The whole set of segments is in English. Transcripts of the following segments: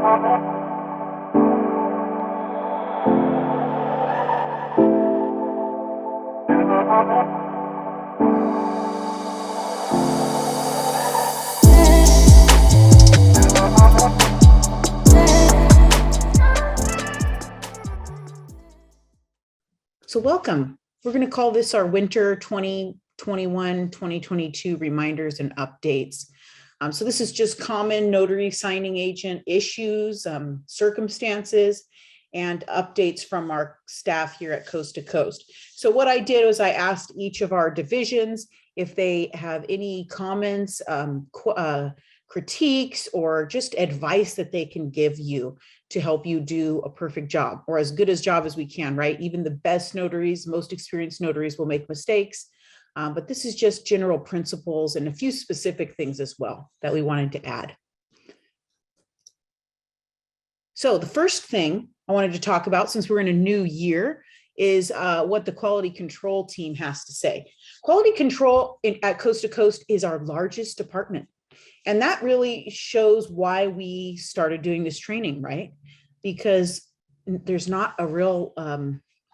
So welcome. We're going to call this our winter 2021-2022 reminders and updates. So this is just common notary signing agent issues, circumstances, and updates from our staff here at Coast to Coast. So what I did was I asked each of our divisions if they have any comments, critiques, or just advice that they can give you to help you do a perfect job, or as good a job as we can, right? Even the best notaries, most experienced notaries will make mistakes, but this is just general principles and a few specific things as well that we wanted to add. So the first thing I wanted to talk about, since we're in a new year, is what the quality control team has to say. Quality control at Coast to Coast is our largest department. And that really shows why we started doing this training, right? Because there's not a real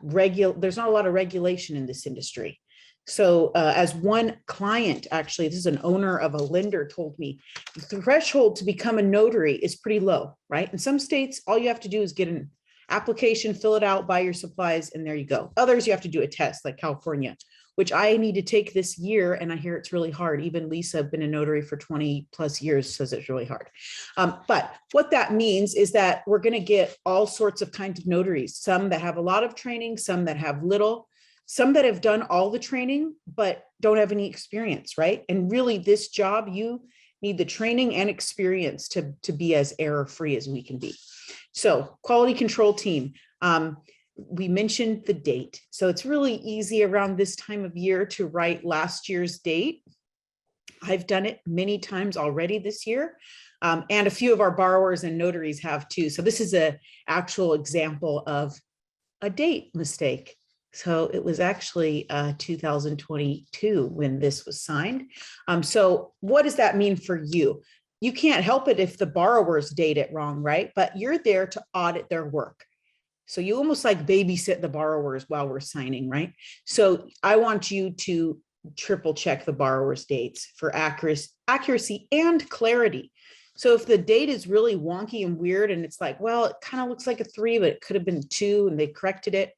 there's not a lot of regulation in this industry. So as one client, actually, this is an owner of a lender, told me, the threshold to become a notary is pretty low, right? In some states, all you have to do is get an application, fill it out, buy your supplies, and there you go. Others, you have to do a test, like California, which I need to take this year, and I hear it's really hard. Even Lisa, been a notary for 20 plus years, says it's really hard. But what that means is that we're gonna get all sorts of kinds of notaries, some that have a lot of training, some that have little, some that have done all the training, but don't have any experience, right? And really this job, you need the training and experience to be as error-free as we can be. So quality control team, we mentioned the date. So it's really easy around this time of year to write last year's date. I've done it many times already this year. And a few of our borrowers and notaries have too. So this is an actual example of a date mistake. So it was actually 2022 when this was signed. So what does that mean for you? You can't help it if the borrowers date it wrong, right? But you're there to audit their work. So you almost like babysit the borrowers while we're signing, right? So I want you to triple check the borrower's dates for accuracy and clarity. So if the date is really wonky and weird and it's like, well, it kind of looks like a 3, but it could have been 2 and they corrected it,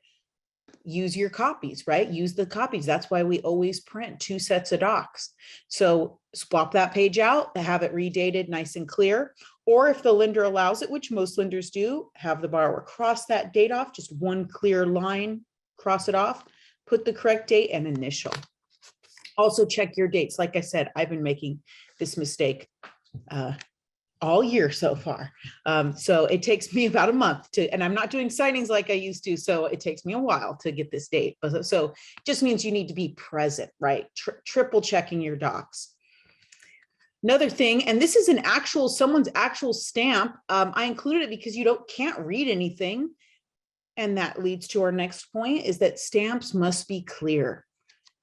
use your copies, right? Use the copies. That's why we always print 2 sets of docs. So swap that page out, have it redated nice and clear. Or if the lender allows it, which most lenders do, have the borrower cross that date off, just one clear line, cross it off, put the correct date and initial. Also check your dates. Like I said, I've been making this mistake all year so far. So it takes me about a month to, and I'm not doing signings like I used to, so it takes me a while to get this date. So it just means you need to be present, right? Triple checking your docs. Another thing, and this is someone's actual stamp. I included it because you can't read anything. And that leads to our next point, is that stamps must be clear.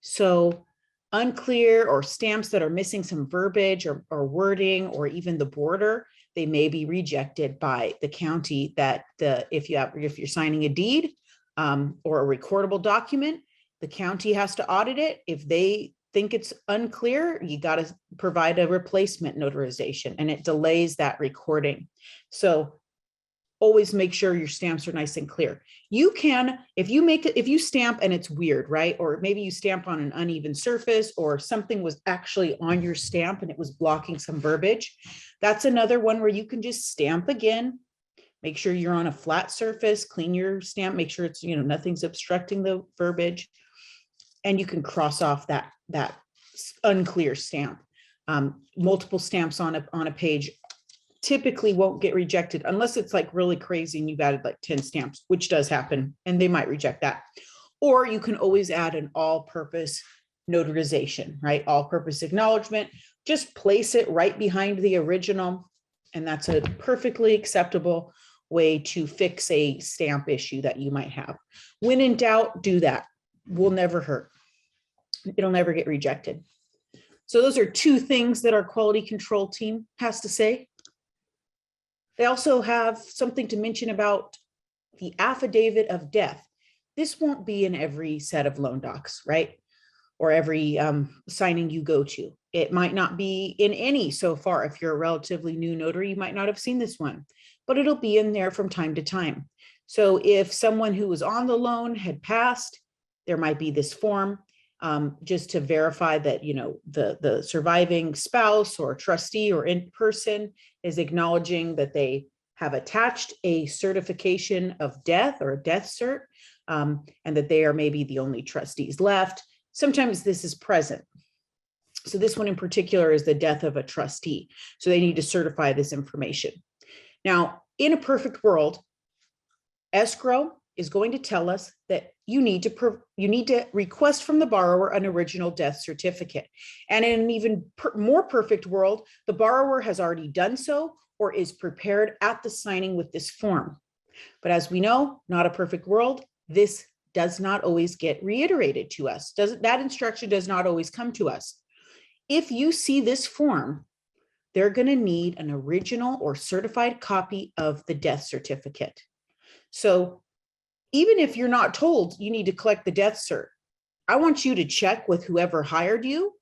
So unclear or stamps that are missing some verbiage or wording or even the border, they may be rejected by the county if you're signing a deed or a recordable document, the county has to audit it. If they think it's unclear, you got to provide a replacement notarization and it delays that recording. So always make sure your stamps are nice and clear. You can, if you stamp and it's weird, right? Or maybe you stamp on an uneven surface or something was actually on your stamp and it was blocking some verbiage. That's another one where you can just stamp again, make sure you're on a flat surface, clean your stamp, make sure it's, nothing's obstructing the verbiage. And you can cross off that unclear stamp. Multiple stamps on a page typically won't get rejected unless it's like really crazy and you've added like 10 stamps, which does happen, and they might reject that. Or you can always add an all-purpose notarization, right? All-purpose acknowledgement. Just place it right behind the original, and that's a perfectly acceptable way to fix a stamp issue that you might have. When in doubt, do that. Will never hurt. It'll never get rejected. So those are 2 things that our quality control team has to say. They also have something to mention about the affidavit of death. This won't be in every set of loan docs, right? Or every signing you go to. It might not be in any so far. If you're a relatively new notary, you might not have seen this one, but it'll be in there from time to time. So if someone who was on the loan had passed, there might be this form just to verify that, the surviving spouse or trustee or in person is acknowledging that they have attached a certification of death or a death cert, and that they are maybe the only trustees left. Sometimes this is present. So this one in particular is the death of a trustee. So they need to certify this information. Now, in a perfect world, escrow is going to tell us that you need to request from the borrower an original death certificate. And in an even more perfect world, the borrower has already done so or is prepared at the signing with this form. But as we know, not a perfect world, this does not always get reiterated to us. That instruction does not always come to us. If you see this form, they're going to need an original or certified copy of the death certificate. So even if you're not told you need to collect the death cert, I want you to check with whoever hired you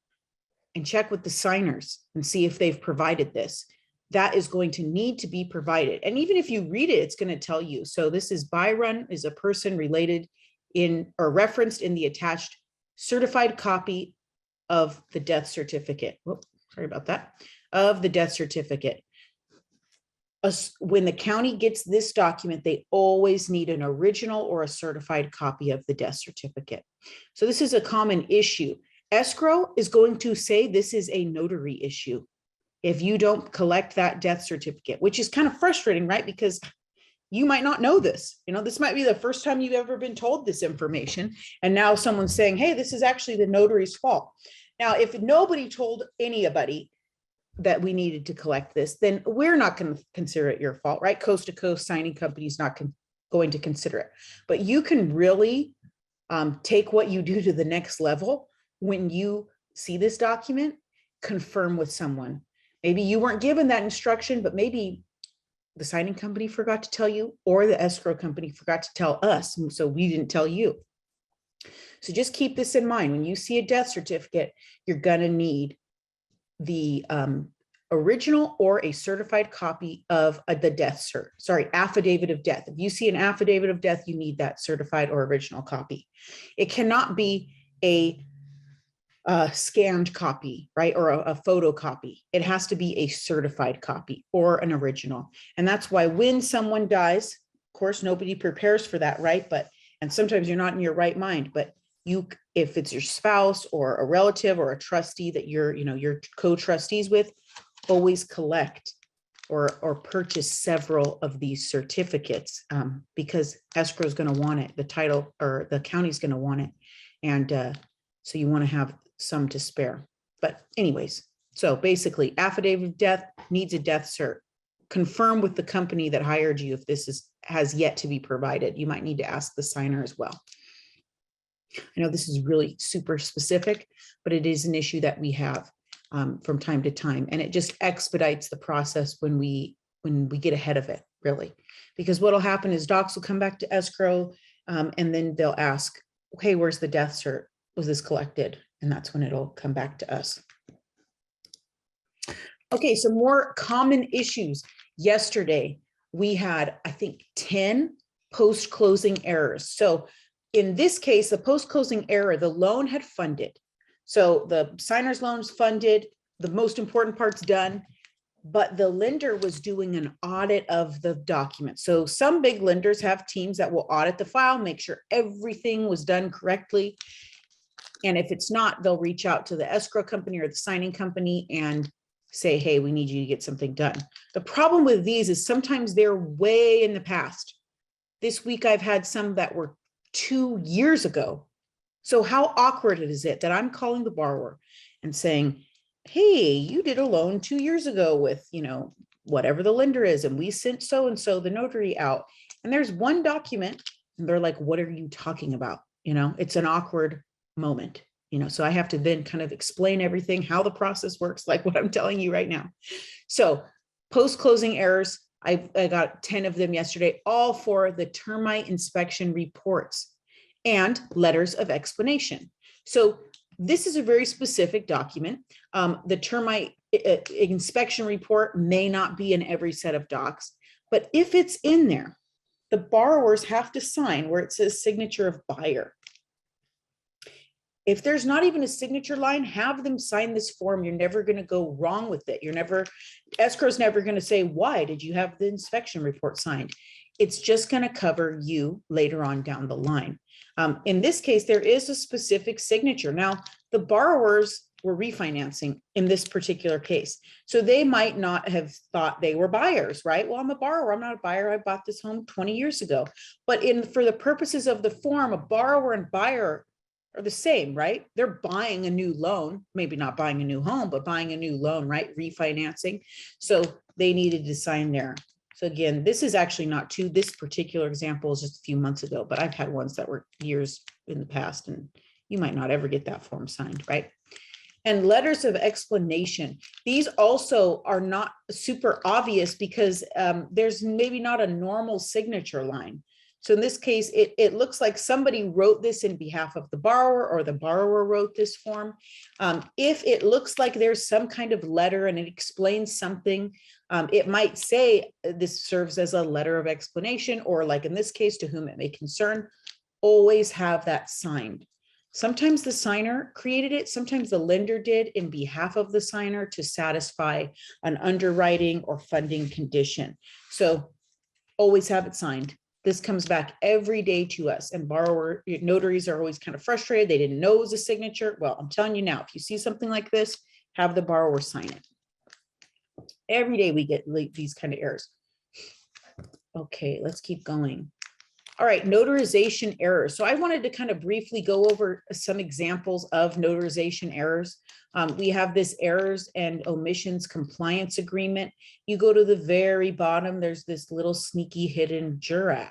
and check with the signers and see if they've provided this. That is going to need to be provided. And even if you read it, it's going to tell you. So this is Byron is a person related in or referenced in the attached certified copy of the death certificate. Whoops, sorry about that. Of the death certificate. When the county gets this document, they always need an original or a certified copy of the death certificate. So this is a common issue. Escrow is going to say this is a notary issue if you don't collect that death certificate, which is kind of frustrating, right? Because you might not know this. This might be the first time you've ever been told this information. And now someone's saying, hey, this is actually the notary's fault. Now, if nobody told anybody that we needed to collect this, then we're not going to consider it your fault, right? Coast to coast signing companies not going to consider it. But you can really take what you do to the next level when you see this document, confirm with someone. Maybe you weren't given that instruction, but maybe the signing company forgot to tell you, or the escrow company forgot to tell us, so we didn't tell you. So just keep this in mind. When you see a death certificate, you're going to need the original or a certified copy of the death affidavit of death. If you see an affidavit of death, you need that certified or original copy. It cannot be a scanned copy, right? Or a photocopy. It has to be a certified copy or an original. And that's why when someone dies, of course, nobody prepares for that, right? And sometimes you're not in your right mind, but if it's your spouse or a relative or a trustee that you're co-trustees with, always collect or purchase several of these certificates because escrow is going to want it. The title or the county's going to want it. And so you want to have some to spare. But anyways, so basically affidavit of death needs a death cert. Confirm with the company that hired you if this has yet to be provided. You might need to ask the signer as well. I know this is really super specific, but it is an issue that we have from time to time, and it just expedites the process when we get ahead of it, really. Because what'll happen is docs will come back to escrow, and then they'll ask, okay, where's the death cert? Was this collected? And that's when it'll come back to us. Okay, some more common issues. Yesterday, we had, I think, 10 post-closing errors. So in this case, the post-closing error, the loan had funded. So the signer's loan's funded, the most important part's done, but the lender was doing an audit of the document. So some big lenders have teams that will audit the file, make sure everything was done correctly. And if it's not, they'll reach out to the escrow company or the signing company and say, hey, we need you to get something done. The problem with these is sometimes they're way in the past. This week, I've had some that were 2 years ago. So how awkward is it that I'm calling the borrower and saying, hey, you did a loan 2 years ago with, whatever the lender is, and we sent so-and-so the notary out. And there's one document and they're like, what are you talking about? It's an awkward moment, so I have to then kind of explain everything, how the process works, like what I'm telling you right now. So post-closing errors, I got 10 of them yesterday, all for the termite inspection reports and letters of explanation. So this is a very specific document. The termite inspection report may not be in every set of docs, but if it's in there, the borrowers have to sign where it says signature of buyer. If there's not even a signature line, have them sign this form. You're never going to go wrong with it. Escrow's never going to say, why did you have the inspection report signed? It's just going to cover you later on down the line. In this case, there is a specific signature. Now, the borrowers were refinancing in this particular case. So they might not have thought they were buyers, right? Well, I'm a borrower. I'm not a buyer. I bought this home 20 years ago. But for the purposes of the form, a borrower and buyer are the same, right? They're buying a new loan, maybe not buying a new home, but buying a new loan, right? Refinancing. So they needed to sign there. So again, this is actually not true. This particular example is just a few months ago, but I've had ones that were years in the past, and you might not ever get that form signed, right? And letters of explanation. These also are not super obvious because there's maybe not a normal signature line. So in this case, it looks like somebody wrote this in behalf of the borrower, or the borrower wrote this form. If it looks like there's some kind of letter and it explains something, it might say this serves as a letter of explanation, or like in this case, to whom it may concern. Always have that signed. Sometimes the signer created it, sometimes the lender did in behalf of the signer to satisfy an underwriting or funding condition. So always have it signed. This comes back every day to us, and notaries are always kind of frustrated. They didn't know it was a signature. Well, I'm telling you now, if you see something like this, have the borrower sign it. Every day we get these kind of errors. Okay, let's keep going. All right, notarization errors. So I wanted to kind of briefly go over some examples of notarization errors. We have this errors and omissions compliance agreement. You go to the very bottom, there's this little sneaky hidden jurat.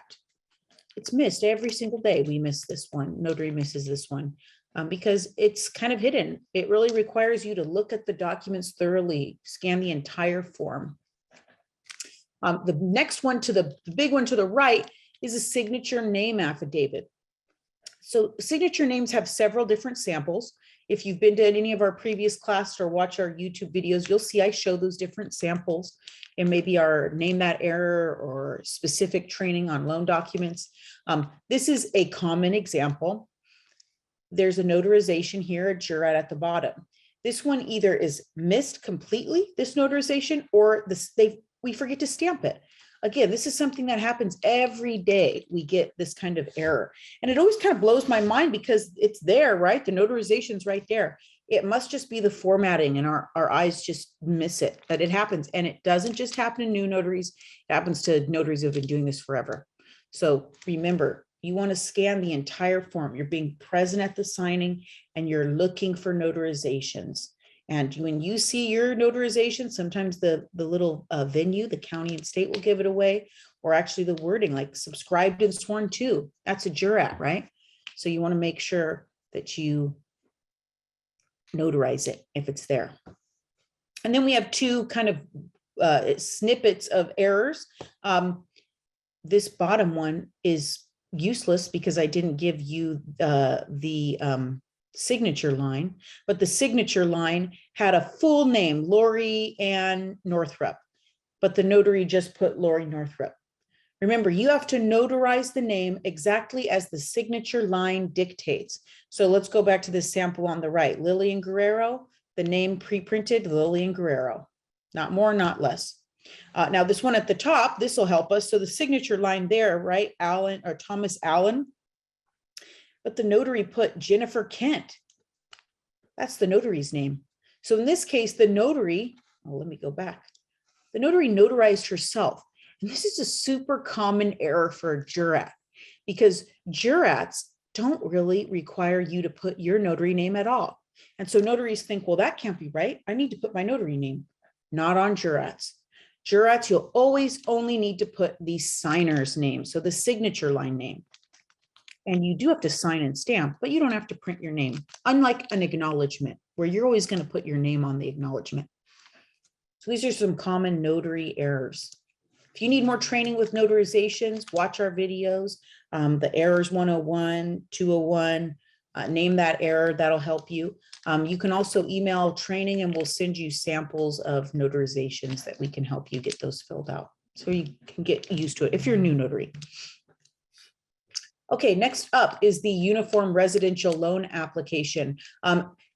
It's missed every single day. We miss this one. Notary misses this one because it's kind of hidden. It really requires you to look at the documents thoroughly, scan the entire form. The next one, the big one to the right, is a signature name affidavit. So signature names have several different samples. If you've been to any of our previous classes or watch our YouTube videos, you'll see I show those different samples and maybe our name that error or specific training on loan documents. This is a common example. There's a notarization here, a jurat at the bottom. This one either is missed completely, this notarization, or we forget to stamp it. Again, this is something that happens every day. We get this kind of error. And it always kind of blows my mind because it's there, right? The notarization's right there. It must just be the formatting, and our eyes just miss it, that it happens. And it doesn't just happen to new notaries. It happens to notaries who have been doing this forever. So remember, you want to scan the entire form. You're being present at the signing and you're looking for notarizations. And when you see your notarization, sometimes the little venue, the county and state will give it away, or actually the wording like subscribed and sworn to. That's a jurat, right? So you want to make sure that you notarize it if it's there. And then we have two kind of snippets of errors. This bottom one is useless because I didn't give you the signature line, but the signature line had a full name, Lori Ann Northrup, but the notary just put Lori Northrup. Remember, you have to notarize the name exactly as the signature line dictates. So let's go back to this sample on the right. Lillian Guerrero, the name pre-printed, Lillian Guerrero, not more, not less. Now this one at the top, this will help us. So the signature line there, right? Allen or Thomas Allen. But the notary put Jennifer Kent. That's the notary's name. So in this case, the notary, let me go back. The notary notarized herself. And this is a super common error for a jurat because jurats don't really require you to put your notary name at all. And so notaries think, well, that can't be right. I need to put my notary name. Not on jurats. Jurats, you'll always only need to put the signer's name. So the signature line name. And you do have to sign and stamp, but you don't have to print your name, unlike an acknowledgement where you're always going to put your name on the acknowledgement. So these are some common notary errors. If you need more training with notarizations, watch our videos, the errors 101, 201, name that error, that'll help you. You can also email training and we'll send you samples of notarizations that we can help you get those filled out. So you can get used to it if you're a new notary. Okay, next up is the Uniform Residential Loan Application.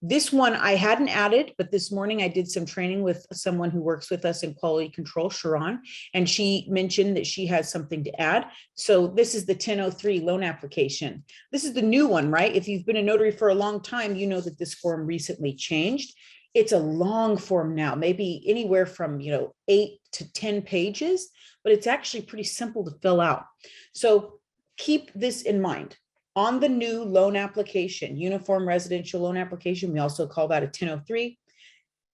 This one I hadn't added, but this morning I did some training with someone who works with us in quality control, Sharon, and she mentioned that she has something to add. So this is the 1003 loan application. This is the new one, right? If you've been a notary for a long time, you know that this form recently changed. It's a long form now, maybe anywhere from 8 to 10 pages, but it's actually pretty simple to fill out. So keep this in mind. On the new loan application, Uniform Residential Loan Application, we also call that a 1003,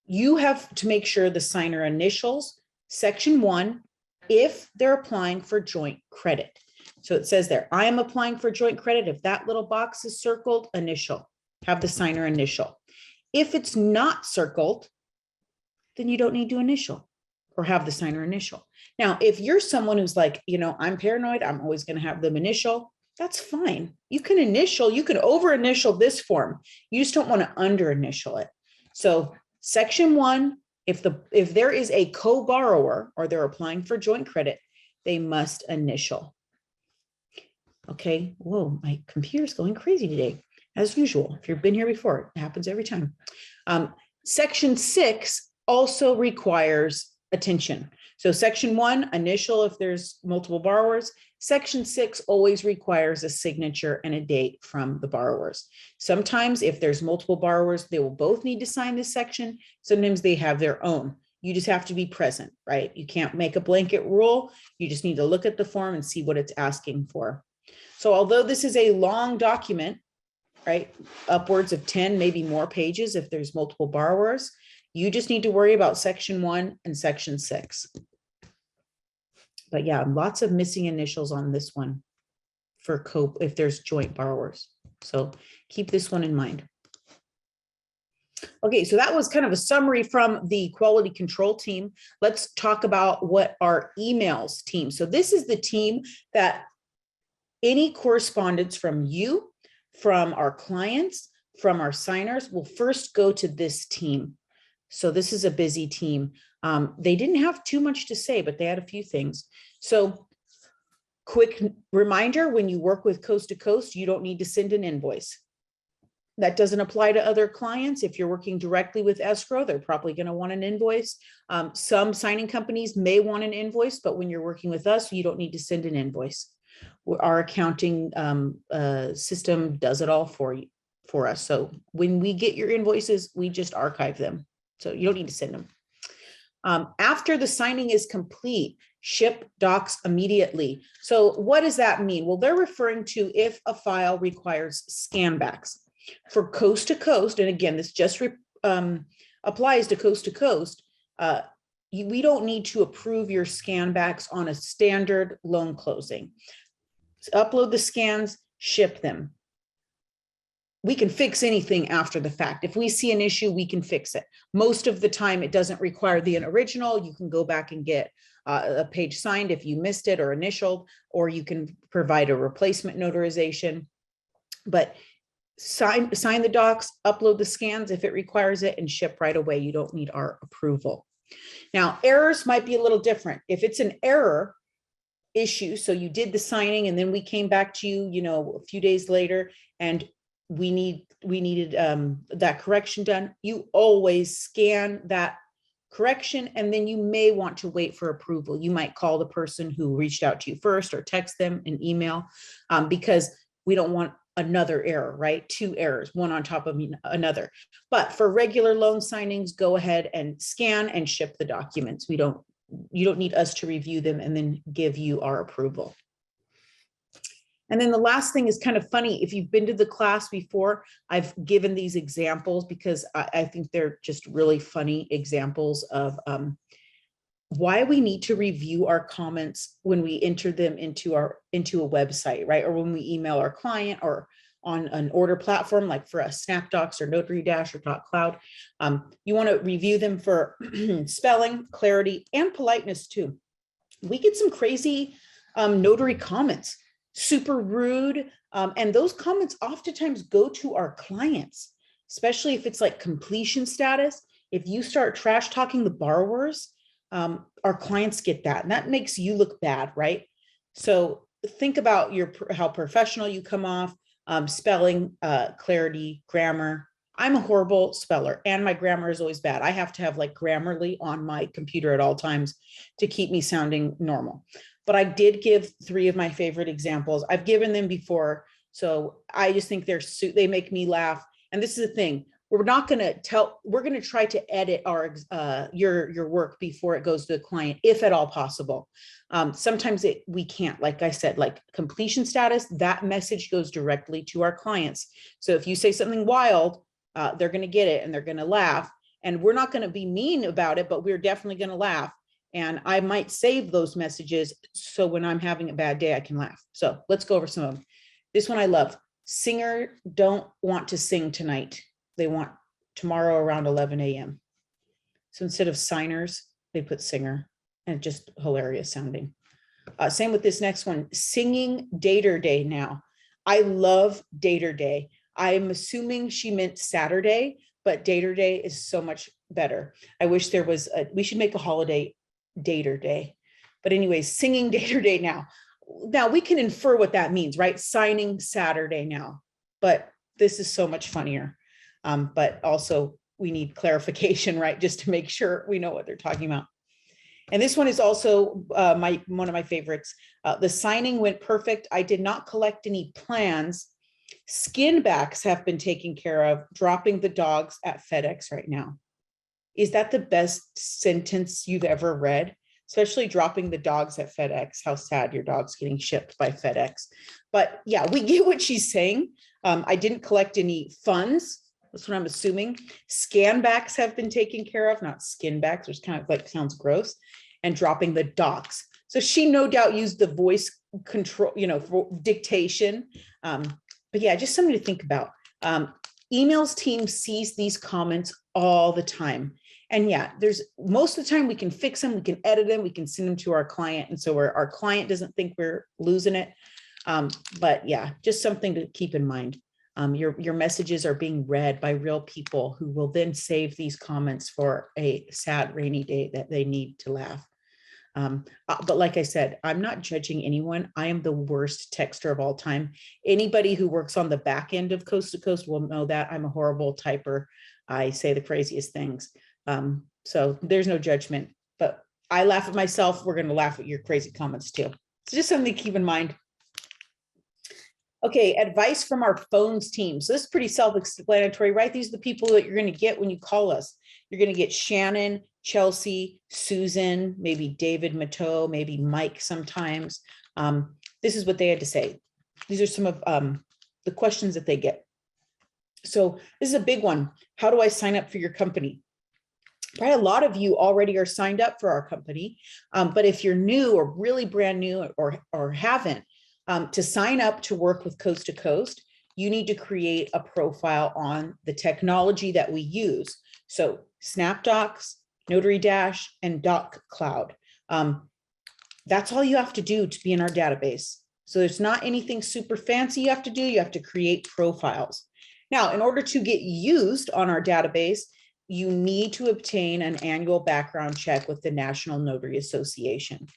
you have to make sure the signer initials section 1 if they're applying for joint credit. So it says there, I am applying for joint credit. If that little box is circled, initial, have the signer initial. If it's not circled, then you don't need to initial or have the signer initial. Now, if you're someone who's like, I'm paranoid, I'm always going to have them initial, that's fine. You can initial, you can over initial this form. You just don't want to under initial it. So section 1, if there is a co-borrower or they're applying for joint credit, they must initial. Okay. Whoa, my computer's going crazy today, as usual. If you've been here before, it happens every time. Section 6 also requires attention. So section 1, initial if there's multiple borrowers. Section 6 always requires a signature and a date from the borrowers. Sometimes if there's multiple borrowers, they will both need to sign this section. Sometimes they have their own. You just have to be present, right? You can't make a blanket rule. You just need to look at the form and see what it's asking for. So although this is a long document, right, upwards of 10, maybe more pages if there's multiple borrowers, you just need to worry about section 1 and section 6. But yeah, lots of missing initials on this one for if there's joint borrowers. So keep this one in mind. Okay, so that was kind of a summary from the quality control team. Let's talk about what our emails team. So this is the team that any correspondence from you, from our clients, from our signers will first go to this team. So this is a busy team. They didn't have too much to say, but they had a few things. So quick reminder, when you work with Coast to Coast, you don't need to send an invoice. That doesn't apply to other clients. If you're working directly with escrow, they're probably going to want an invoice. Some signing companies may want an invoice, but when you're working with us, you don't need to send an invoice. Our accounting system does it all for us. So when we get your invoices, we just archive them. So you don't need to send them. After the signing is complete, ship docs immediately. So what does that mean? Well, they're referring to if a file requires scan backs. For Coast to Coast, and again, this just applies to Coast, we don't need to approve your scan backs on a standard loan closing. Upload the scans, ship them. We can fix anything after the fact. If we see an issue, we can fix it. Most of the time, it doesn't require the original. You can go back and get a page signed if you missed it or initialed, or you can provide a replacement notarization. But sign the docs, upload the scans if it requires it, and ship right away. You don't need our approval. Now, errors might be a little different. If it's an error issue, so you did the signing and then we came back to you, a few days later, and we needed that correction done, you always scan that correction, and then you may want to wait for approval. You might call the person who reached out to you first or text them an email because we don't want another error, right? 2 errors, one on top of another. But for regular loan signings, go ahead and scan and ship the documents. You don't need us to review them and then give you our approval. And then the last thing is kind of funny. If you've been to the class before, I've given these examples because I think they're just really funny examples of why we need to review our comments when we enter them into a website, right? Or when we email our client or on an order platform, like for us, SnapDocs or Notary Dash or .cloud. You want to review them for spelling, clarity, and politeness too. we get some crazy notary comments, super rude. And those comments oftentimes go to our clients, especially if it's like completion status. If you start trash talking the borrowers, our clients get that, and that makes you look bad, right? So think about how professional you come off, spelling, clarity, grammar. I'm a horrible speller and my grammar is always bad. I have to have like Grammarly on my computer at all times to keep me sounding normal. But I did give 3 of my favorite examples. I've given them before. So I just think they make me laugh. And this is the thing. We're not going to we're going to try to edit your work before it goes to the client, if at all possible. Sometimes we can't, like I said, like completion status, that message goes directly to our clients. So if you say something wild, they're going to get it and they're going to laugh, and we're not going to be mean about it, but we're definitely going to laugh. And I might save those messages, so when I'm having a bad day, I can laugh. So let's go over some of them. This one I love. Singer don't want to sing tonight. They want tomorrow around 11 a.m. So instead of signers, they put singer, and just hilarious sounding. Same with this next one, singing dater day now. I love dater day. I'm assuming she meant Saturday, but dater day is so much better. I wish there was we should make a holiday dater day. But anyways, singing dater day now. Now we can infer what that means, right? Signing Saturday now, but this is so much funnier. But also we need clarification, right? Just to make sure we know what they're talking about. And this one is also one of my favorites. The signing went perfect. I did not collect any plans. Skin backs have been taken care of. Dropping the dogs at FedEx right now. Is that the best sentence you've ever read? Especially dropping the dogs at FedEx. How sad, your dog's getting shipped by FedEx. But yeah, we get what she's saying. I didn't collect any funds. That's what I'm assuming. Scan backs have been taken care of, not skin backs, which kind of like sounds gross. And dropping the docs. So she no doubt used the voice control, for dictation. But yeah, just something to think about. Emails team sees these comments all the time. And yeah, most of the time we can fix them, we can edit them, we can send them to our client. And so our client doesn't think we're losing it. But yeah, just something to keep in mind. Your messages are being read by real people who will then save these comments for a sad rainy day that they need to laugh. But like I said, I'm not judging anyone. I am the worst texter of all time. Anybody who works on the back end of Coast to Coast will know that I'm a horrible typer. I say the craziest things. So there's no judgment, but I laugh at myself. We're going to laugh at your crazy comments too. So just something to keep in mind. Okay, advice from our phones team. So this is pretty self-explanatory, right? These are the people that you're going to get when you call us. You're going to get Shannon, Chelsea, Susan, maybe David Mateau, maybe Mike sometimes. This is what they had to say. These are some of the questions that they get. So this is a big one. How do I sign up for your company? Probably a lot of you already are signed up for our company. But if you're new or really brand new or haven't, to sign up to work with Coast to Coast, you need to create a profile on the technology that we use. So SnapDocs, Notary Dash, and Doc Cloud. That's all you have to do to be in our database. So there's not anything super fancy you have to do. You have to create profiles. Now, in order to get used on our database, you need to obtain an annual background check with the National Notary Association.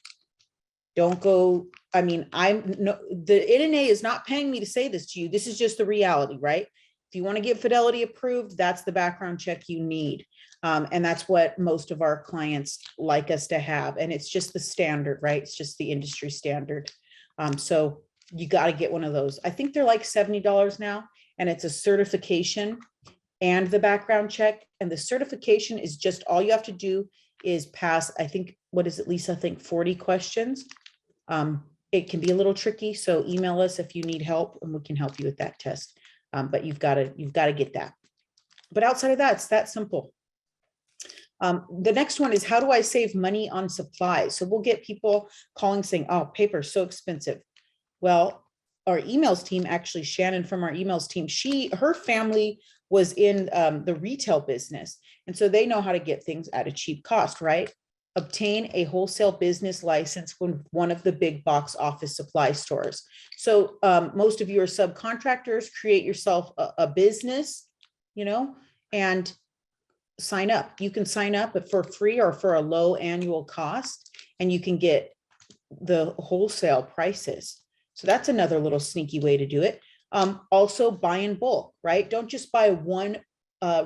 Don't go, the NNA is not paying me to say this to you. This is just the reality, right? If you want to get Fidelity approved, that's the background check you need. And that's what most of our clients like us to have. And it's just the standard, right? It's just the industry standard. So you got to get one of those. I think they're like $70 now, and it's a certification and the background check. And the certification is just all you have to do is pass, I think, what is it, Lisa? I think 40 questions. It can be a little tricky, so email us if you need help and we can help you with that test. But you've got to get that. But outside of that, it's that simple. The next one is, how do I save money on supplies? So we'll get people calling saying, oh, paper is so expensive. Well, our emails team, actually, Shannon from our emails team, her family was in the retail business. And so they know how to get things at a cheap cost, right? obtain a wholesale business license from one of the big box office supply stores. So most of you are subcontractors. Create yourself a business, and sign up. You can sign up for free or for a low annual cost, and you can get the wholesale prices. So that's another little sneaky way to do it. Also buy in bulk, right? Don't just buy one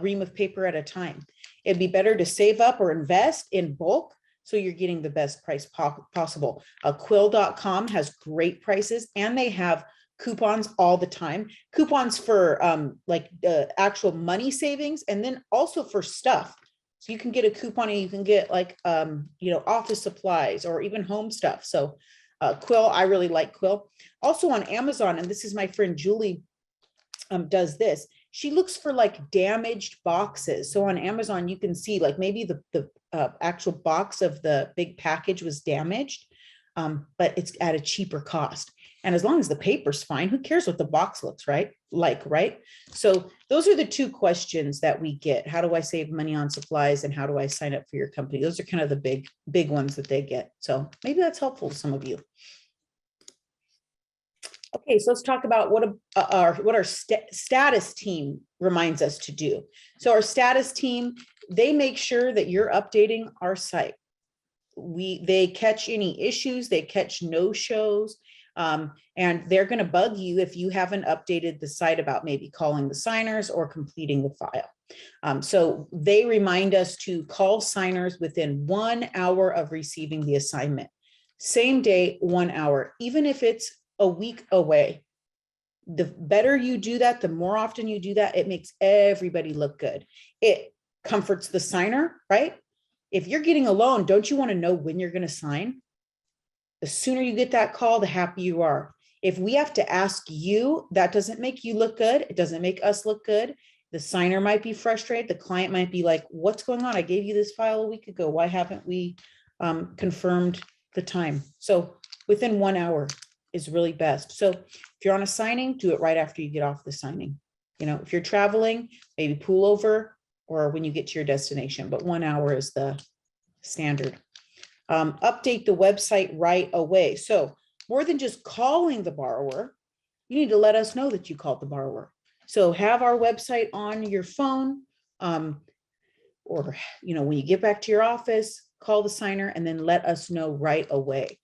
ream of paper at a time. It'd be better to save up or invest in bulk so you're getting the best price possible. Quill.com has great prices, and they have coupons all the time. Coupons for actual money savings, and then also for stuff. So you can get a coupon and you can get office supplies or even home stuff. So Quill, I really like Quill. Also on Amazon, and this is my friend Julie does this. She looks for like damaged boxes. So on Amazon, you can see like maybe the actual box of the big package was damaged, but it's at a cheaper cost. And as long as the paper's fine, who cares what the box looks right? So those are the two questions that we get. How do I save money on supplies, and how do I sign up for your company? Those are kind of the big ones that they get. So maybe that's helpful to some of you. Okay, so let's talk about what our status team reminds us to do. So our status team, they make sure that you're updating our site. They catch any issues, they catch no-shows, and they're going to bug you if you haven't updated the site about maybe calling the signers or completing the file. So they remind us to call signers within 1 hour of receiving the assignment. Same day, 1 hour, even if it's a week away. The better you do that, the more often you do that, it makes everybody look good. It comforts the signer, right? If you're getting a loan, don't you want to know when you're going to sign? The sooner you get that call, the happier you are. If we have to ask you, that doesn't make you look good. It doesn't make us look good. The signer might be frustrated. The client might be like, what's going on? I gave you this file a week ago. Why haven't we confirmed the time? So within 1 hour is really best. So if you're on a signing, do it right after you get off the signing. If you're traveling, maybe pull over or when you get to your destination, but 1 hour is the standard. Update the website right away. So more than just calling the borrower, you need to let us know that you called the borrower. So have our website on your phone, or when you get back to your office, call the signer and then let us know right away.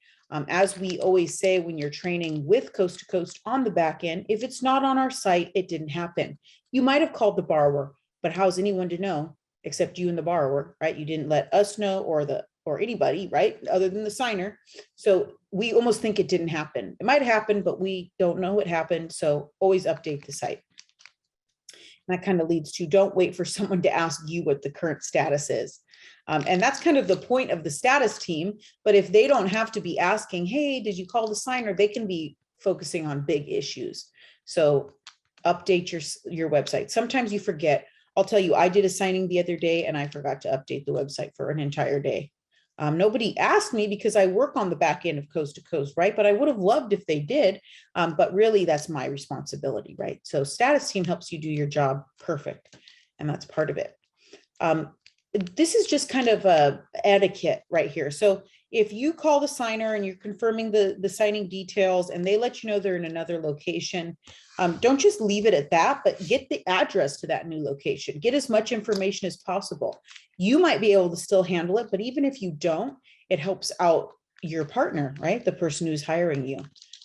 As we always say, when you're training with Coast to Coast on the back end, if it's not on our site, it didn't happen. You might have called the borrower, but how's anyone to know except you and the borrower, right? You didn't let us know or anybody, right? Other than the signer. So we almost think it didn't happen. It might happen, but we don't know what happened. So always update the site. And that kind of leads to, don't wait for someone to ask you what the current status is. And that's kind of the point of the status team. But if they don't have to be asking, hey, did you call the signer? They can be focusing on big issues. So update your website. Sometimes you forget. I'll tell you, I did a signing the other day and I forgot to update the website for an entire day. Nobody asked me because I work on the back end of Coast to Coast, right? But I would have loved if they did. But really, that's my responsibility, right? So status team helps you do your job perfect. And that's part of it. This is just kind of a etiquette right here. So if you call the signer and you're confirming the signing details and they let you know they're in another location, don't just leave it at that, but get the address to that new location. Get as much information as possible. You might be able to still handle it, but even if you don't, it helps out your partner, right? The person who's hiring you.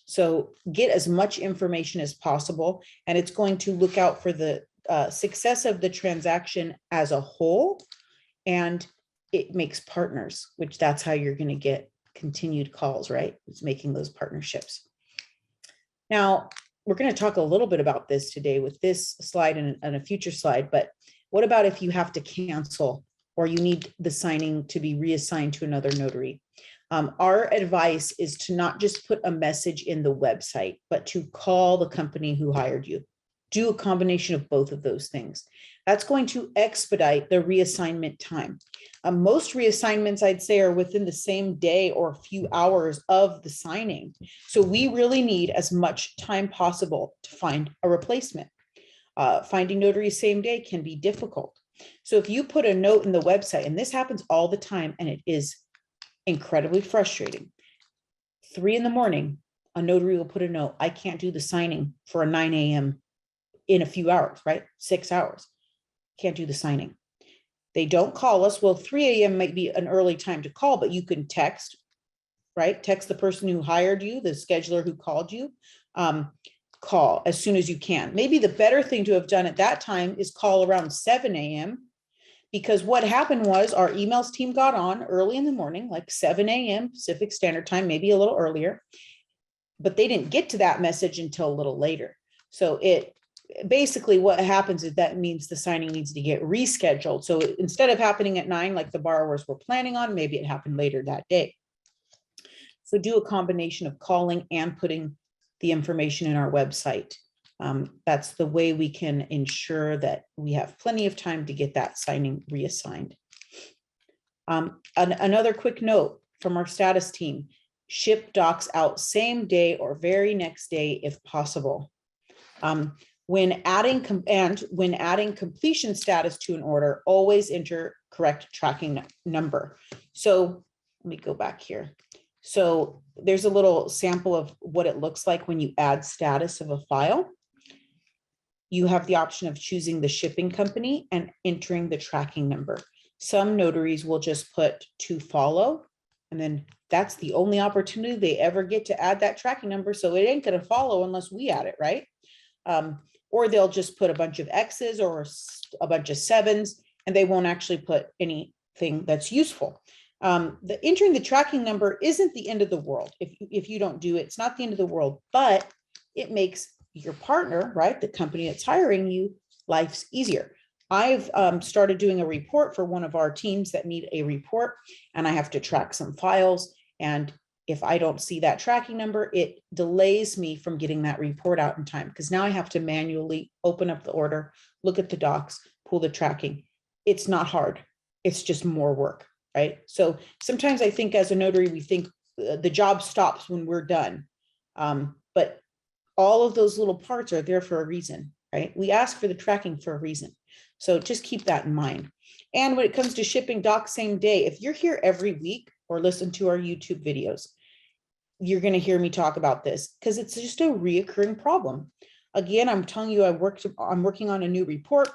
So get as much information as possible, and it's going to look out for the success of the transaction as a whole. And it makes partners, which that's how you're going to get continued calls, right? It's making those partnerships. Now, we're going to talk a little bit about this today with this slide and a future slide, but what about if you have to cancel or you need the signing to be reassigned to another notary? Our advice is to not just put a message in the website, but to call the company who hired you. Do a combination of both of those things. That's going to expedite the reassignment time. Most reassignments, I'd say, are within the same day or a few hours of the signing. So we really need as much time possible to find a replacement. Finding notaries same day can be difficult. So if you put a note in the website, and this happens all the time, and it is Incredibly frustrating. 3 in the morning, a notary will put a note, I can't do the signing for a 9 a.m. in a few hours, right? 6 hours. Can't do the signing. They don't call us. Well, 3 a.m. might be an early time to call, but you can text, right? Text the person who hired you, the scheduler who called you. Call as soon as you can. Maybe the better thing to have done at that time is call around 7 a.m. because what happened was our emails team got on early in the morning, like 7 a.m. Pacific Standard Time, maybe a little earlier, but they didn't get to that message until a little later. So it basically what happens is that means the signing needs to get rescheduled. So instead of happening at 9, like the borrowers were planning on, maybe it happened later that day. So do a combination of calling and putting the information in our website. That's the way we can ensure that we have plenty of time to get that signing reassigned. Another quick note from our status team, ship docs out same day or very next day if possible. When adding completion status to an order, always enter correct tracking number. So let me go back here. So there's a little sample of what it looks like when you add status of a file. You have the option of choosing the shipping company and entering the tracking number. Some notaries will just put to follow, and then that's the only opportunity they ever get to add that tracking number. So it ain't going to follow unless we add it, right? Or they'll just put a bunch of X's or a bunch of 7s, and they won't actually put anything that's useful. The entering the tracking number isn't the end of the world. If you don't do it, it's not the end of the world, but it makes your partner, right, the company that's hiring you, life's easier. I've started doing a report for one of our teams that need a report, and I have to track some files. And if I don't see that tracking number, it delays me from getting that report out in time, because now I have to manually open up the order, look at the docs, pull the tracking. It's not hard. It's just more work. Right. So sometimes I think as a notary, we think the job stops when we're done. But all of those little parts are there for a reason, right? We ask for the tracking for a reason. So just keep that in mind. And when it comes to shipping docs same day, if you're here every week or listen to our YouTube videos, you're going to hear me talk about this because it's just a reoccurring problem. Again, I'm telling you, I'm working on a new report.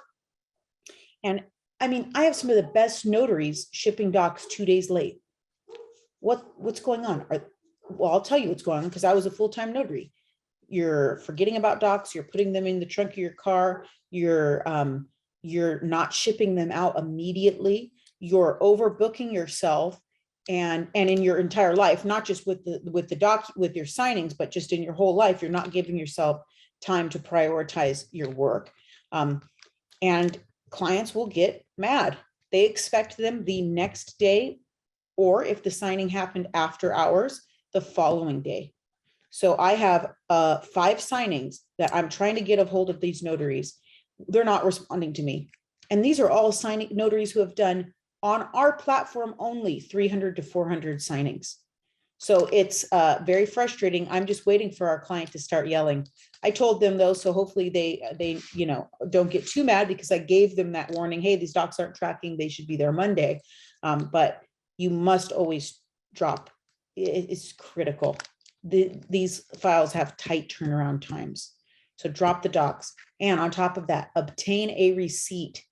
And I mean, I have some of the best notaries shipping docs 2 days late. What's going on? Well, I'll tell you what's going on because I was a full-time notary. You're forgetting about docs. You're putting them in the trunk of your car. You're not shipping them out immediately. You're overbooking yourself, and in your entire life, not just with the doc with your signings, but just in your whole life. You're not giving yourself time to prioritize your work, and clients will get mad. They expect them the next day, or if the signing happened after hours, the following day. So I have 5 signings that I'm trying to get a hold of these notaries. They're not responding to me. And these are all signing notaries who have done on our platform only 300 to 400 signings. So it's very frustrating. I'm just waiting for our client to start yelling. I told them though, so hopefully they don't get too mad because I gave them that warning. Hey, these docs aren't tracking. They should be there Monday. But you must always drop. It's critical. These files have tight turnaround times. So drop the docs. And on top of that, obtain a receipt.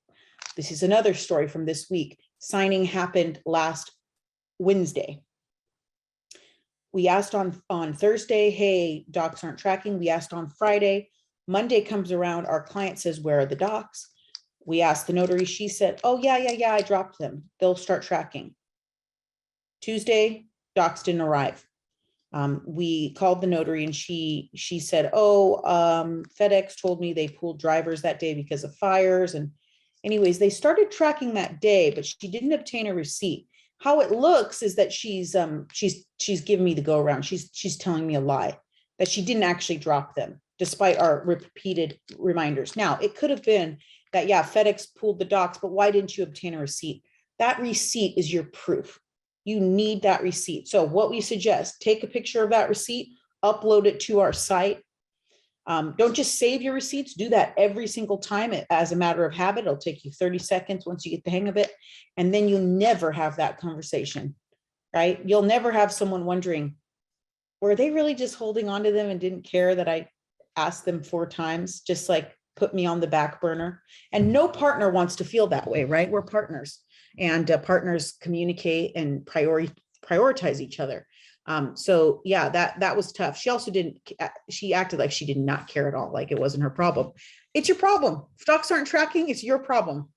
This is another story from this week. Signing happened last Wednesday. We asked on Thursday, hey, docs aren't tracking. We asked on Friday. Monday comes around. Our client says, where are the docs? We asked the notary. She said, oh, yeah, I dropped them. They'll start tracking. Tuesday, docs didn't arrive. We called the notary and she said, oh, FedEx told me they pulled drivers that day because of fires. And anyways, they started tracking that day, but she didn't obtain a receipt. How it looks is that she's giving me the go around. She's telling me a lie, that she didn't actually drop them despite our repeated reminders. Now, it could have been that, yeah, FedEx pulled the docs, but why didn't you obtain a receipt? That receipt is your proof. You need that receipt. So what we suggest, take a picture of that receipt, upload it to our site. Don't just save your receipts. Do that every single time as a matter of habit. It'll take you 30 seconds once you get the hang of it. And then you never have that conversation, right? You'll never have someone wondering, were they really just holding on to them and didn't care that I asked them 4 times, just like put me on the back burner? And no partner wants to feel that way, right? We're partners, and partners communicate and prioritize each other. So yeah, that was tough. She also she acted like she did not care at all, like it wasn't her problem. It's your problem. If docs aren't tracking, it's your problem.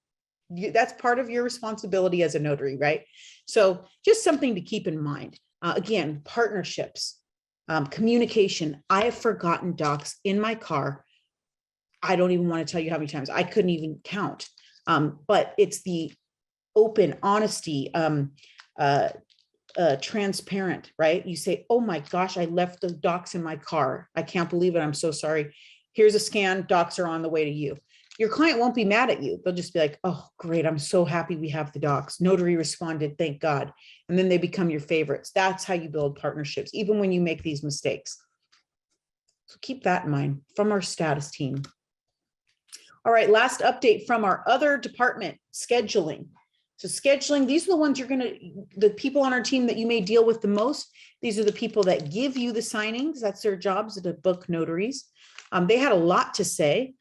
That's part of your responsibility as a notary, right? So just something to keep in mind. Again, partnerships, communication. I have forgotten docs in my car. I don't even want to tell you how many times. I couldn't even count. But it's the open honesty, transparent, right? You say, oh my gosh, I left the docs in my car. I can't believe it. I'm so sorry. Here's a scan. Docs are on the way to you. Your client won't be mad at you. They'll just be like, oh, great. I'm so happy we have the docs. Notary responded. Thank God. And then they become your favorites. That's how you build partnerships, even when you make these mistakes. So keep that in mind from our status team. All right, last update from our other department, scheduling. So scheduling, these are the ones the people on our team that you may deal with the most. These are the people that give you the signings. That's their jobs, the book notaries. They had a lot to say.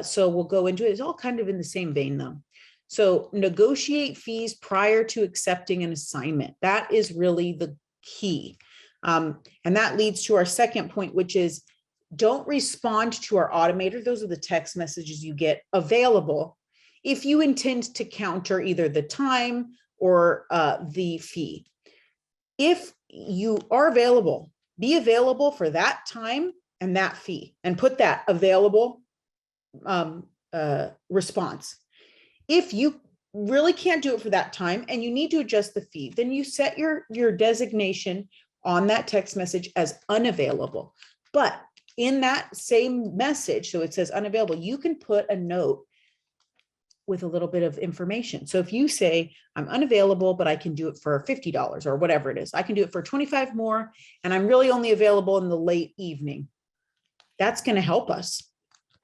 So we'll go into it. It's all kind of in the same vein though. So negotiate fees prior to accepting an assignment. That is really the key. And that leads to our second point, which is don't respond to our automator. Those are the text messages you get available if you intend to counter either the time or the fee. If you are available, be available for that time and that fee, and put that available response. If you really can't do it for that time and you need to adjust the fee, then you set your designation on that text message as unavailable. But in that same message, so it says unavailable, you can put a note with a little bit of information. So if you say, I'm unavailable, but I can do it for $50 or whatever it is, I can do it for 25 more, and I'm really only available in the late evening. That's going to help us.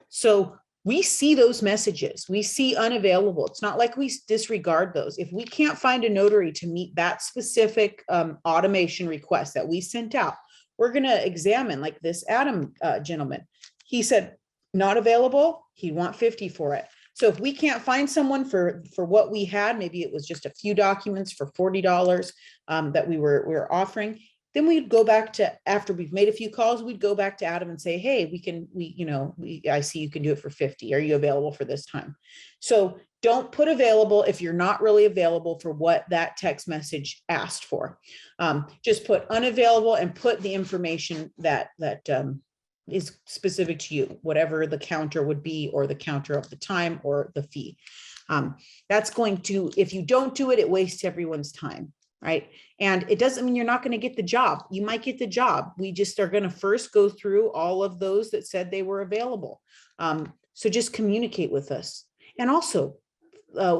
So we see those messages. We see unavailable. It's not like we disregard those. If we can't find a notary to meet that specific automation request that we sent out, we're going to examine, like this Adam gentleman. He said, not available. He'd want 50 for it. So if we can't find someone for what we had, maybe it was just a few documents for $40 that we were offering, then we'd go back to, after we've made a few calls, we'd go back to Adam and say, hey, I see you can do it for 50. Are you available for this time? So don't put available if you're not really available for what that text message asked for. Just put unavailable and put the information that is specific to you, whatever the counter would be, or the counter of the time or the fee. That's going to, if you don't do it, it wastes everyone's time. Right. And it doesn't mean you're not going to get the job. You might get the job. We just are going to first go through all of those that said they were available. So just communicate with us. And also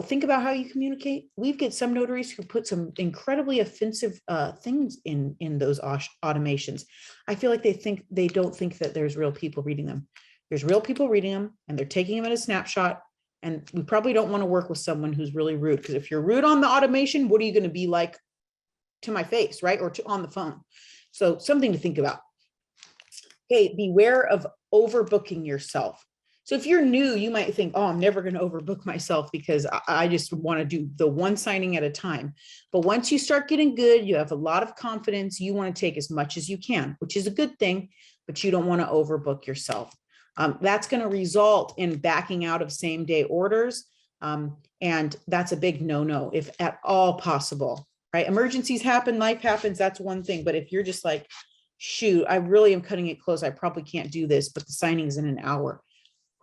think about how you communicate. We've got some notaries who put some incredibly offensive things in those automations. I feel like they don't think that there's real people reading them. There's real people reading them, and they're taking them in a snapshot. And we probably don't want to work with someone who's really rude, because if you're rude on the automation, what are you going to be like to my face, right? Or on the phone. So something to think about. Okay, beware of overbooking yourself. So if you're new, you might think, oh, I'm never going to overbook myself because I just want to do the one signing at a time. But once you start getting good, you have a lot of confidence, you want to take as much as you can, which is a good thing, but you don't want to overbook yourself. That's going to result in backing out of same day orders. And that's a big no-no if at all possible, right? Emergencies happen, life happens, that's one thing. But if you're just like, shoot, I really am cutting it close, I probably can't do this, but the signing is in an hour.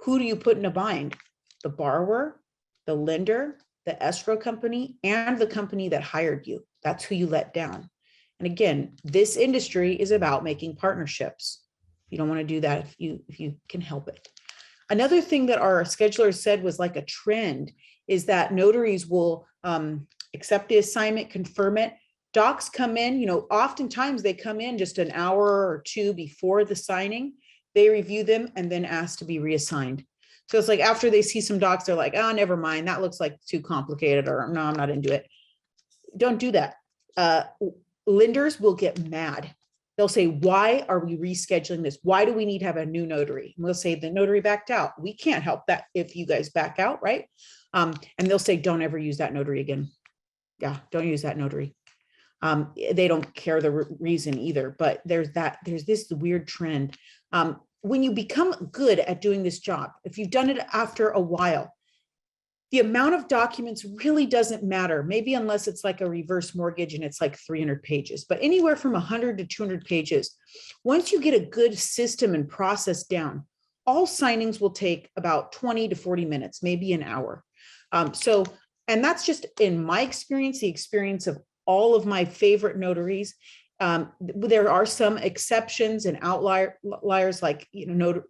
Who do you put in a bind? The borrower, the lender, the escrow company, and the company that hired you. That's who you let down. And again, this industry is about making partnerships. You don't want to do that if you can help it. Another thing that our scheduler said was like a trend is that notaries will accept the assignment, confirm it. Docs come in, oftentimes they come in just an hour or two before the signing. They review them and then ask to be reassigned. So it's like after they see some docs, they're like, oh, never mind. That looks like too complicated, or no, I'm not into it. Don't do that. lenders will get mad. They'll say, why are we rescheduling this? Why do we need to have a new notary? And we'll say the notary backed out. We can't help that if you guys back out, right? And they'll say, don't ever use that notary again. Yeah, don't use that notary. They don't care the reason either, but there's this weird trend. When you become good at doing this job, if you've done it after a while, the amount of documents really doesn't matter. Maybe unless it's like a reverse mortgage and it's like 300 pages, but anywhere from 100 to 200 pages. Once you get a good system and process down, all signings will take about 20 to 40 minutes, maybe an hour. And that's just in my experience, the experience of all of my favorite notaries. There are some exceptions and outliers, like,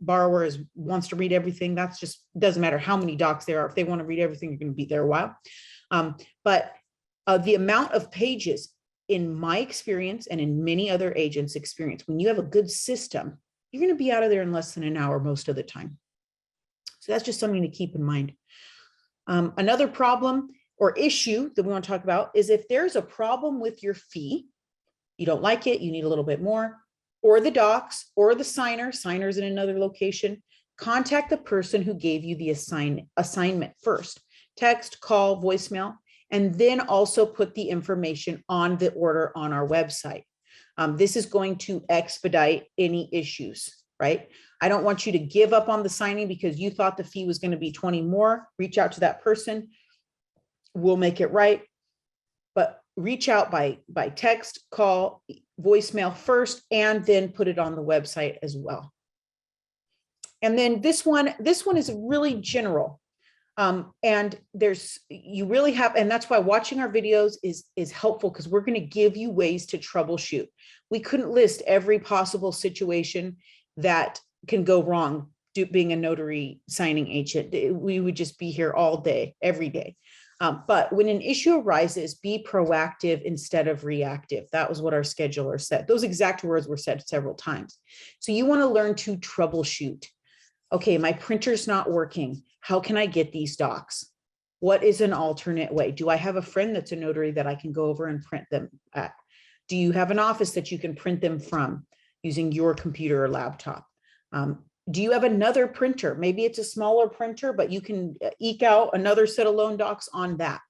borrower wants to read everything. That's just, doesn't matter how many docs there are. If they want to read everything, you're going to be there a while. But the amount of pages, in my experience and in many other agents' experience, when you have a good system, you're going to be out of there in less than an hour most of the time. So that's just something to keep in mind. Another problem or issue that we want to talk about is if there's a problem with your fee, you don't like it, you need a little bit more, or the docs, or the signer's in another location, contact the person who gave you the assignment first. Text, call, voicemail, and then also put the information on the order on our website. This is going to expedite any issues, right? I don't want you to give up on the signing because you thought the fee was going to be 20 more. Reach out to that person. We'll make it right. But reach out by text, call, voicemail first, and then put it on the website as well. And then this one is really general. And you really have, and that's why watching our videos is helpful, because we're going to give you ways to troubleshoot. We couldn't list every possible situation that can go wrong being a notary signing agent. We would just be here all day, every day. But when an issue arises, be proactive instead of reactive. That was what our scheduler said. Those exact words were said several times. So you want to learn to troubleshoot. Okay, my printer's not working. How can I get these docs? What is an alternate way? Do I have a friend that's a notary that I can go over and print them at? Do you have an office that you can print them from using your computer or laptop? Do you have another printer? Maybe it's a smaller printer, but you can eke out another set of loan docs on that.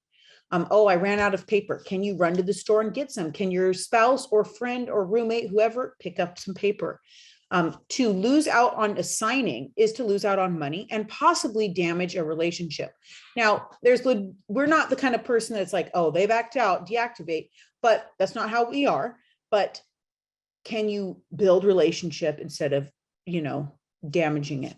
Oh, I ran out of paper. Can you run to the store and get some? Can your spouse or friend or roommate, whoever, pick up some paper? To lose out on a signing is to lose out on money and possibly damage a relationship. Now, we're not the kind of person that's like, oh, they backed out, deactivate, but that's not how we are. But can you build relationship instead of, damaging it?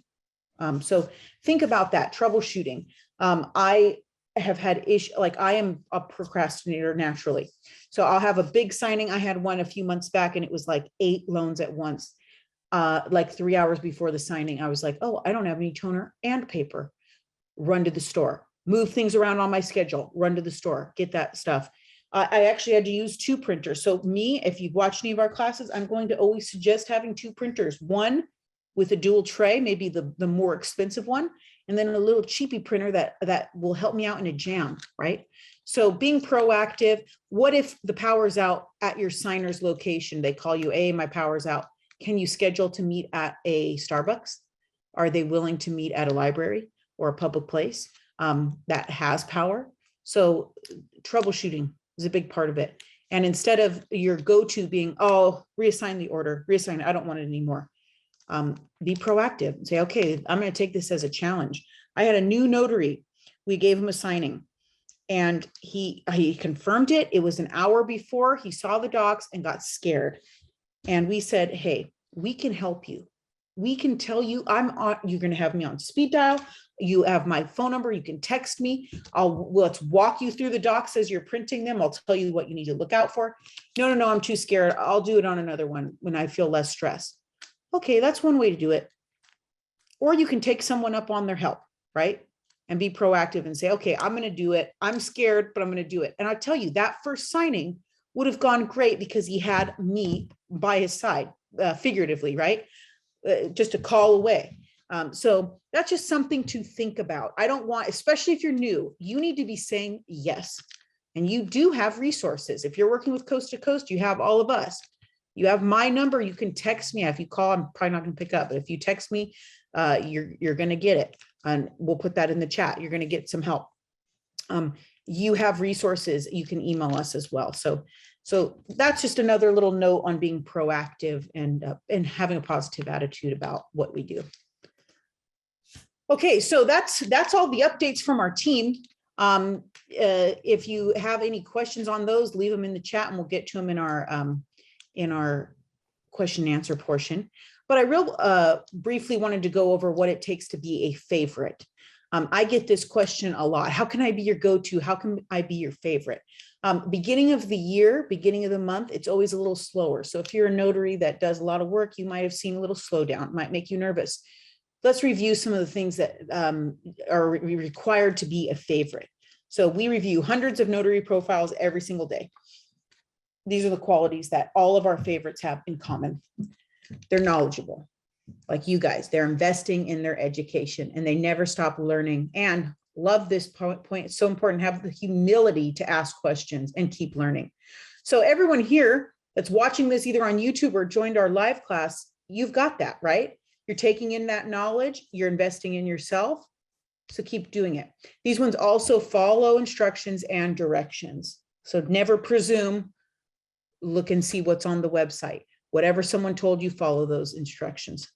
So think about that, troubleshooting. I have had issues, like I am a procrastinator naturally. So I'll have a big signing. I had one a few months back and it was like 8 loans at once. Like 3 hours before the signing, I was like, oh, I don't have any toner and paper. Run to the store, move things around on my schedule, run to the store, get that stuff. I actually had to use 2 printers. So if you've watched any of our classes, I'm going to always suggest having 2 printers, one with a dual tray, maybe the more expensive one, and then a little cheapy printer that will help me out in a jam, right? So being proactive. What if the power's out at your signer's location? They call you, hey, my power's out. Can you schedule to meet at a Starbucks? Are they willing to meet at a library or a public place that has power? So troubleshooting is a big part of it. And instead of your go-to being, oh, reassign the order, reassign it, I don't want it anymore. Be proactive and say, okay, I'm going to take this as a challenge. I had a new notary. We gave him a signing and he confirmed it. It was an hour before he saw the docs and got scared. And we said, hey, we can help you. We can tell you you're going to have me on speed dial. You have my phone number. You can text me. Let's walk you through the docs as you're printing them. I'll tell you what you need to look out for. No, I'm too scared. I'll do it on another one when I feel less stressed. Okay, that's one way to do it. Or you can take someone up on their help, right? And be proactive and say, okay, I'm going to do it. I'm scared, but I'm going to do it. And I tell you, that first signing would have gone great because he had me by his side, figuratively, right? Just a call away. So that's just something to think about. I don't want, especially if you're new, you need to be saying yes. And you do have resources. If you're working with Coast to Coast, you have all of us. You have my number. You can text me. If you call, I'm probably not going to pick up. But if you text me, you're going to get it. And we'll put that in the chat. You're going to get some help. You have resources. You can email us as well. So that's just another little note on being proactive and having a positive attitude about what we do. Okay, so that's all the updates from our team. If you have any questions on those, leave them in the chat and we'll get to them in our question and answer portion. But I briefly wanted to go over what it takes to be a favorite. I get this question a lot. How can I be your go-to? How can I be your favorite? Beginning of the year, beginning of the month, it's always a little slower. So if you're a notary that does a lot of work, you might have seen a little slowdown. It might make you nervous. Let's review some of the things that are required to be a favorite. So we review hundreds of notary profiles every single day. These are the qualities that all of our favorites have in common. They're knowledgeable, like you guys. They're investing in their education and they never stop learning. And love this point. It's so important. Have the humility to ask questions and keep learning. So everyone here that's watching this either on YouTube or joined our live class, you've got that, right? You're taking in that knowledge. You're investing in yourself. So keep doing it. These ones also follow instructions and directions. So never presume. Look and see what's on the website. Whatever someone told you, follow those instructions.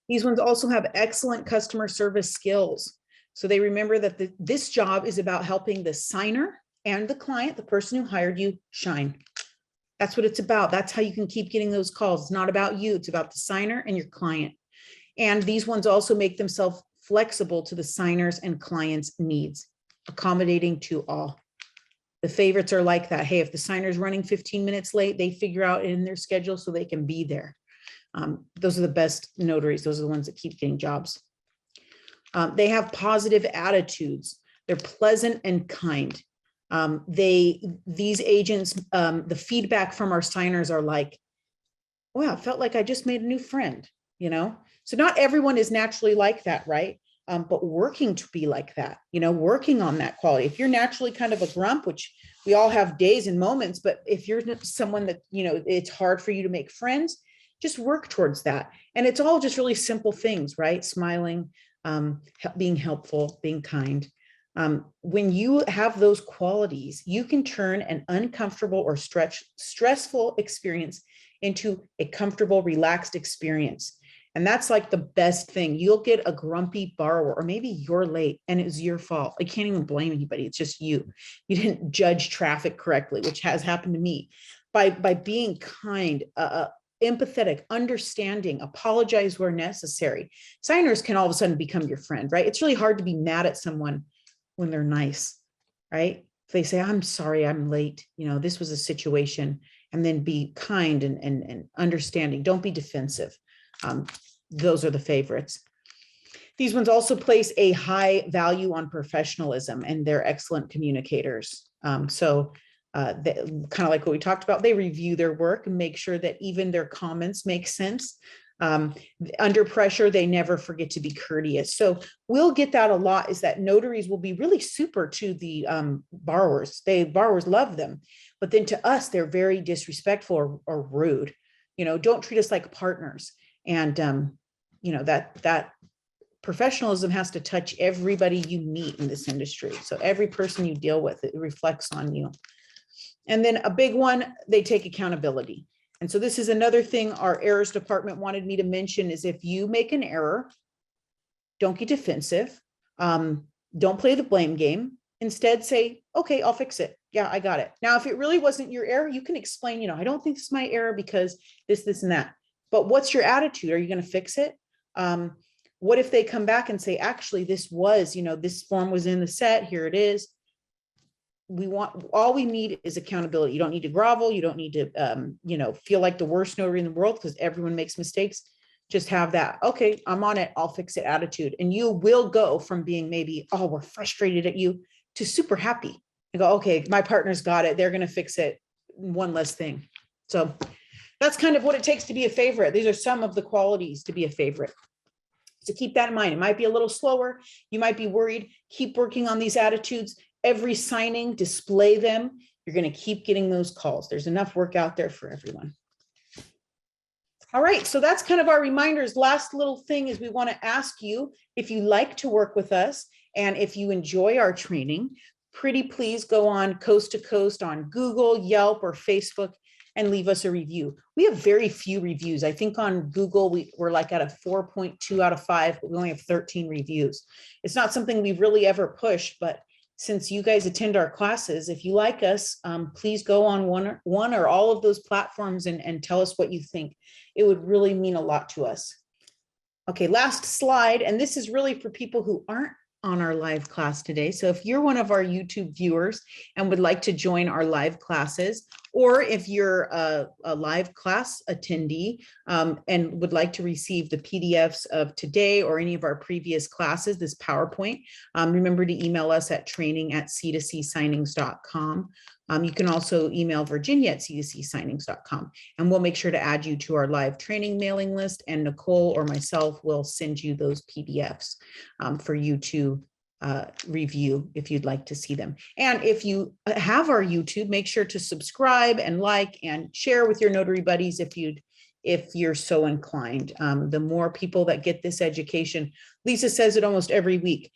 These ones also have excellent customer service skills. So they remember that this job is about helping the signer and the client, the person who hired you, shine. That's what it's about. That's how you can keep getting those calls. It's not about you. It's about the signer and your client. And these ones also make themselves flexible to the signer's and client's needs, accommodating to all. The favorites are like that. Hey, if the signer's running 15 minutes late, they figure out in their schedule so they can be there. Those are the best notaries. Those are the ones that keep getting jobs. They have positive attitudes. They're pleasant and kind. These agents, the feedback from our signers are like, wow, it felt like I just made a new friend, So not everyone is naturally like that, right? But working to be like that, working on that quality. If you're naturally kind of a grump, which we all have days and moments, but if you're someone that, it's hard for you to make friends, just work towards that. And it's all just really simple things, right? Smiling, being helpful, being kind. When you have those qualities, you can turn an uncomfortable or stressful experience into a comfortable, relaxed experience. And that's like the best thing. You'll get a grumpy borrower, or maybe you're late and it's your fault. I can't even blame anybody. It's just you. You didn't judge traffic correctly, which has happened to me. By being kind, empathetic, understanding, apologize where necessary, signers can all of a sudden become your friend, right? It's really hard to be mad at someone when they're nice, right? If they say, I'm sorry, I'm late, this was a situation, and then be kind and understanding. Don't be defensive. Those are the favorites. These ones also place a high value on professionalism, and they're excellent communicators. They, kind of like what we talked about, they review their work and make sure that even their comments make sense. Under pressure, they never forget to be courteous. So we'll get that a lot, is that notaries will be really super to the borrowers. Borrowers love them, but then to us, they're very disrespectful or rude. Don't treat us like partners. And that professionalism has to touch everybody you meet in this industry. So every person you deal with, it reflects on you. And then a big one, they take accountability. And so this is another thing our errors department wanted me to mention, is if you make an error, don't get defensive. Don't play the blame game. Instead say, okay, I'll fix it. Yeah, I got it. Now, if it really wasn't your error, you can explain, I don't think this is my error because this, and that. But what's your attitude? Are you going to fix it? What if they come back and say, actually, this was, this form was in the set, here it is. All we need is accountability. You don't need to grovel. You don't need to, feel like the worst notary in the world, because everyone makes mistakes. Just have that, okay, I'm on it, I'll fix it attitude. And you will go from being maybe, oh, we're frustrated at you, to super happy and go, okay, my partner's got it. They're going to fix it. One less thing. So that's kind of what it takes to be a favorite. These are some of the qualities to be a favorite. So keep that in mind. It might be a little slower. You might be worried. Keep working on these attitudes. every signing, display them. You're going to keep getting those calls. There's enough work out there for everyone. All right, so that's kind of our reminders. Last little thing is we want to ask you if you like to work with us and if you enjoy our training, pretty please go on Coast to Coast on Google, Yelp, or Facebook and leave us a review. We have very few reviews. I think on Google, we're like at a 4.2 out of 5, but we only have 13 reviews. It's not something we've really ever pushed, but since you guys attend our classes, if you like us, please go on one or all of those platforms and tell us what you think. It would really mean a lot to us. Okay, last slide. And this is really for people who aren't on our live class today. So if you're one of our YouTube viewers and would like to join our live classes, or if you're a live class attendee and would like to receive the PDFs of today or any of our previous classes, this PowerPoint, remember to email us at training@c2csignings.com. You can also email Virginia@c2csignings.com, and we'll make sure to add you to our live training mailing list, and Nicole or myself will send you those PDFs for you to review if you'd like to see them. And if you have our YouTube, make sure to subscribe and like and share with your notary buddies if you're so inclined. The more people that get this education, Lisa says it almost every week.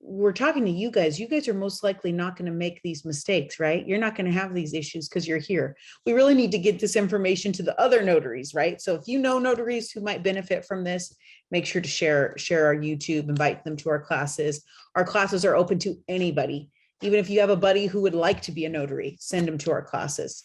We're talking to you guys. You guys are most likely not going to make these mistakes, right? You're not going to have these issues because you're here. We really need to get this information to the other notaries, right? So if you know notaries who might benefit from this, make sure to share our YouTube, invite them to our classes. Our classes are open to anybody. Even if you have a buddy who would like to be a notary, send them to our classes.